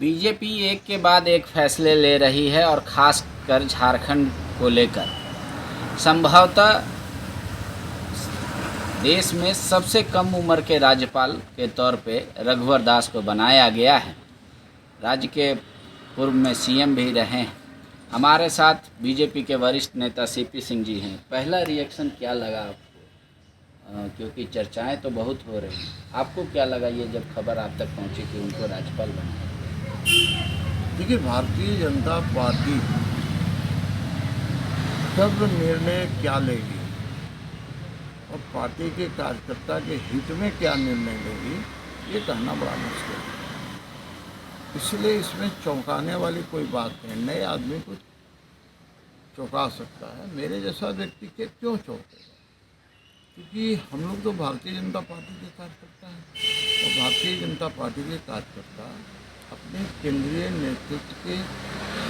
BJP एक के बाद एक फैसले ले रही है और ख़ास कर झारखंड को लेकर। संभवतः देश में सबसे कम उम्र के राज्यपाल के तौर पे रघुवर दास को बनाया गया है। राज्य के पूर्व में सीएम भी रहे हैं। हमारे साथ बीजेपी के वरिष्ठ नेता सीपी सिंह जी हैं। पहला रिएक्शन क्या लगा आपको? क्योंकि चर्चाएं तो बहुत हो रही हैं, आपको क्या लगा ये जब खबर आप तक पहुंची कि उनको राज्यपाल बनाया? देखिए, भारतीय जनता पार्टी कब निर्णय क्या लेगी और पार्टी के कार्यकर्ता के हित में क्या निर्णय लेगी, ये कहना बड़ा मुश्किल है। इसलिए इसमें चौंकाने वाली कोई बात नहीं। नए आदमी को चौंका सकता है, मेरे जैसा व्यक्ति के क्यों चौंकेगा? क्योंकि हम लोग तो भारतीय जनता पार्टी के कार्यकर्ता हैं और भारतीय जनता पार्टी के कार्यकर्ता अपने केंद्रीय नेतृत्व के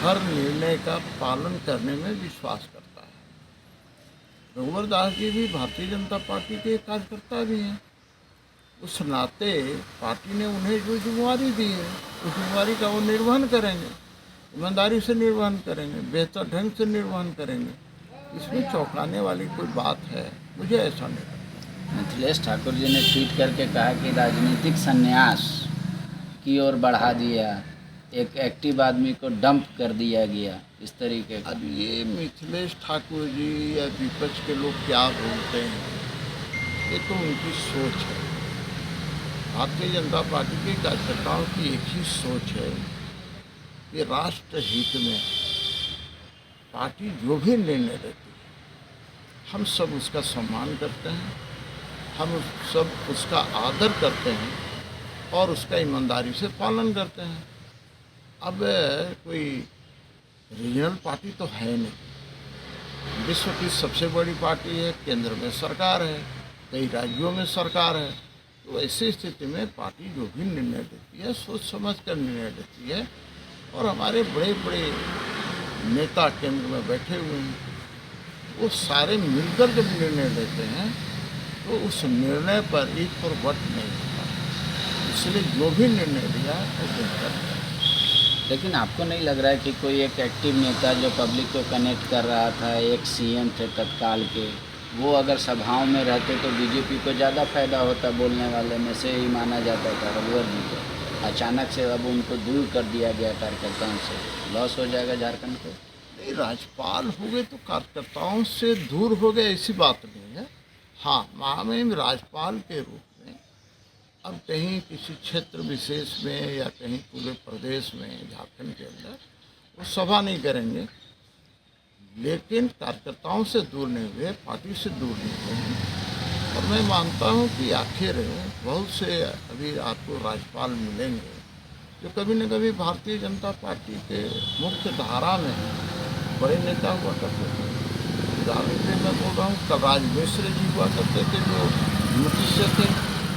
हर निर्णय का पालन करने में विश्वास करता है। रघुवर दास जी भी भारतीय जनता पार्टी के कार्यकर्ता भी हैं। उस नाते पार्टी ने उन्हें जो जिम्मेवारी दी है उस जिम्मेवारी का वो निर्वहन करेंगे, ईमानदारी से निर्वहन करेंगे, बेहतर ढंग से निर्वहन करेंगे। इसमें चौंकाने वाली कोई बात है, मुझे ऐसा नहीं लगता। मिथिलेश ठाकुर जी ने ट्वीट करके कहा कि राजनीतिक संन्यास की ओर बढ़ा दिया, एक एक्टिव आदमी को डंप कर दिया गया, इस तरीके का। अब ये मिथिलेश ठाकुर जी या विपक्ष के लोग क्या बोलते हैं, ये तो उनकी सोच है। भारतीय जनता पार्टी के कार्यकर्ताओं की एक ही सोच है कि राष्ट्र हित में पार्टी जो भी निर्णय लेती है, हम सब उसका सम्मान करते हैं, हम सब उसका आदर करते हैं और उसका ईमानदारी से पालन करते हैं। अब कोई रीजनल पार्टी तो है नहीं, विश्व की सबसे बड़ी पार्टी है, केंद्र में सरकार है, कई राज्यों में सरकार है। तो ऐसी स्थिति में पार्टी जो भी निर्णय लेती है सोच समझ कर निर्णय लेती है और हमारे बड़े बड़े नेता केंद्र में बैठे हुए हैं, वो सारे मिलकर जब निर्णय लेते हैं तो उस निर्णय पर एक पर वट नहीं होता। इसलिए जो भी निर्णय लिया वो बेहतर है। लेकिन आपको नहीं लग रहा है कि कोई एक एक्टिव नेता जो पब्लिक को कनेक्ट कर रहा था, एक सीएम थे तत्काल के, वो अगर सभाओं में रहते तो बीजेपी को ज़्यादा फायदा होता? बोलने वाले में से ही माना जाता था रघुवर जी को। अचानक से अब उनको दूर कर दिया गया कार्यकर्ताओं से, लॉस हो जाएगा झारखंड को। नहीं, राज्यपाल हो गए तो कार्यकर्ताओं से दूर हो गए, ऐसी बात नहीं है। हाँ, महामहिम राज्यपाल के रूप में अब कहीं किसी क्षेत्र विशेष में या कहीं पूरे प्रदेश में झारखंड के अंदर वो सभा नहीं करेंगे, लेकिन कार्यकर्ताओं से दूर नहीं हुए, पार्टी से दूर नहीं हुए हैं। और मैं मानता हूँ कि आखिर बहुत से अभी आपको राज्यपाल मिलेंगे जो कभी न कभी भारतीय जनता पार्टी के मुख्य धारा में बड़े नेता हुआ करते थे। उदाहरण के मैं बोल रहा हूँ, कलराज मिश्र जी हुआ करते थे जो यूपी से थे,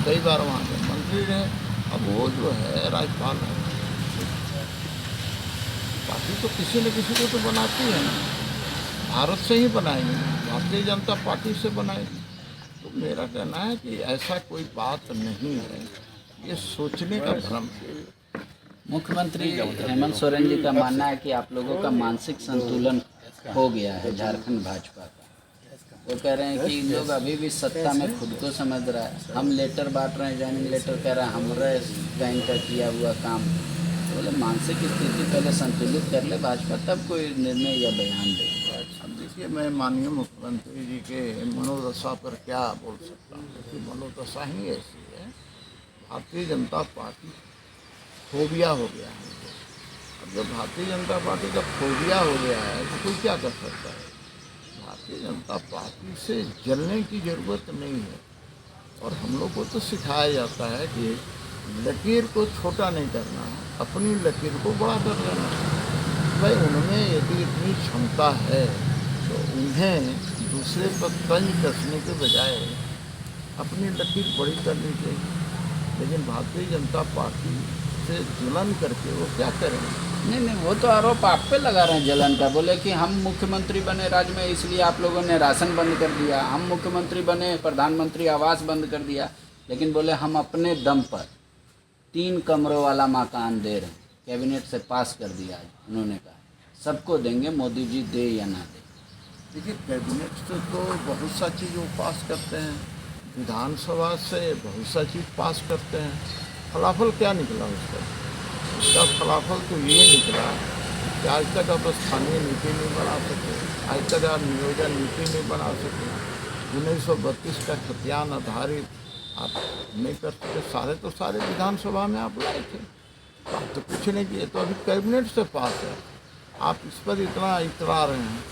कई बार वहाँ के मंत्री रहे। अब वो जो है राज्यपाल है। पार्टी तो किसी न किसी को तो बनाती है ना, भारत से ही बनाएंगे, भारतीय जनता पार्टी से बनाएगी। तो मेरा कहना है कि ऐसा कोई बात नहीं है, ये सोचने का भ्रम है। मुख्यमंत्री हेमंत सोरेन जी का मानना है कि आप लोगों का मानसिक संतुलन हो गया है झारखंड भाजपा का। वो कह रहे हैं कि लोग अभी भी सत्ता में खुद को समझ रहा है। हम लेटर बांट रहे हैं, ज्वाइनिंग लेटर कह रहा है हमारे बैंक का किया हुआ काम। बोले मानसिक स्थिति पहले संतुलित कर ले भाजपा, तब कोई निर्णय या बयान दे। अब देखिए, मैं माननीय मुख्यमंत्री जी के मनोदशा पर क्या बोल सकता हूँ, क्योंकि मनोदशा ही ऐसी है। भारतीय जनता पार्टी फोबिया हो गया है। अब जब भारतीय जनता पार्टी का फोबिया हो गया है तो कोई क्या कर सकता है? भारतीय जनता पार्टी से जलने की ज़रूरत नहीं है। और हम लोग को तो सिखाया जाता है कि लकीर को छोटा नहीं करना, अपनी लकीर को बड़ा कर लेना। भाई, उनमें यदि इतनी क्षमता है तो उन्हें दूसरे पर तंज कसने के बजाय अपनी लकीर बड़ी करनी चाहिए। लेकिन भारतीय जनता पार्टी से जलन करके वो क्या करेंगे? नहीं, वो तो आरोप आप पे लगा रहे हैं जलन का। बोले कि हम मुख्यमंत्री बने राज्य में इसलिए आप लोगों ने राशन बंद कर दिया, हम मुख्यमंत्री बने प्रधानमंत्री आवास बंद कर दिया। लेकिन बोले हम अपने दम पर 3 कमरों वाला मकान दे रहे हैं। कैबिनेट से पास कर दिया आज उन्होंने कहा सबको देंगे, मोदी जी दे या ना दे। देखिए, कैबिनेट से तो बहुत सा चीज़ वो पास करते हैं, विधानसभा से बहुत सा चीज़ पास करते हैं। फलाफल क्या निकला उसका? उसका फलाफल तो ये निकला कि आज तक आप स्थानीय नीति नहीं बना सके, आज तक आप नियोजन नीति नहीं बना सके, 1932 का खतियान आधारित आप नहीं कर सके। सारे विधानसभा में आप लाए थे, आप तो कुछ नहीं किए, तो अभी कैबिनेट से पास है, आप इस पर इतना इतरा रहे हैं।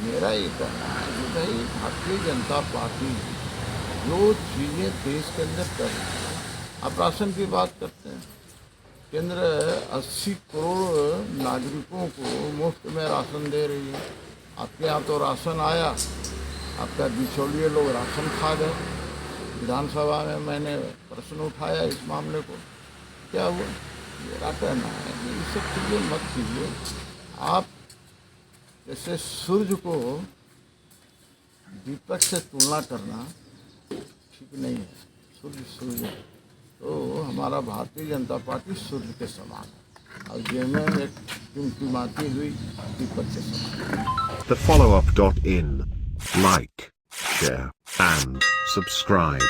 मेरा ये कहना है कि भाई भारतीय जनता पार्टी जो चीज़ें देश के अंदर कर रही है, आप राशन की बात करते हैं, केंद्र 80 करोड़ नागरिकों को मुफ्त में राशन दे रही है। आपके यहाँ तो राशन आया, आपका बिचौलिए लोग राशन खा गए। विधानसभा में मैंने प्रश्न उठाया इस मामले को, क्या हुआ? मेरा कहना है कि ये सब चीज़ें मत कीजिए। आप जैसे सूर्य को दीपक से तुलना करना ठीक नहीं है। सूर्य है, तो हमारा भारतीय जनता पार्टी सूर्य के समान है और जेमें एक टिमटिमाती हुई दीपक के समान। The followup.in. Like, share, and subscribe.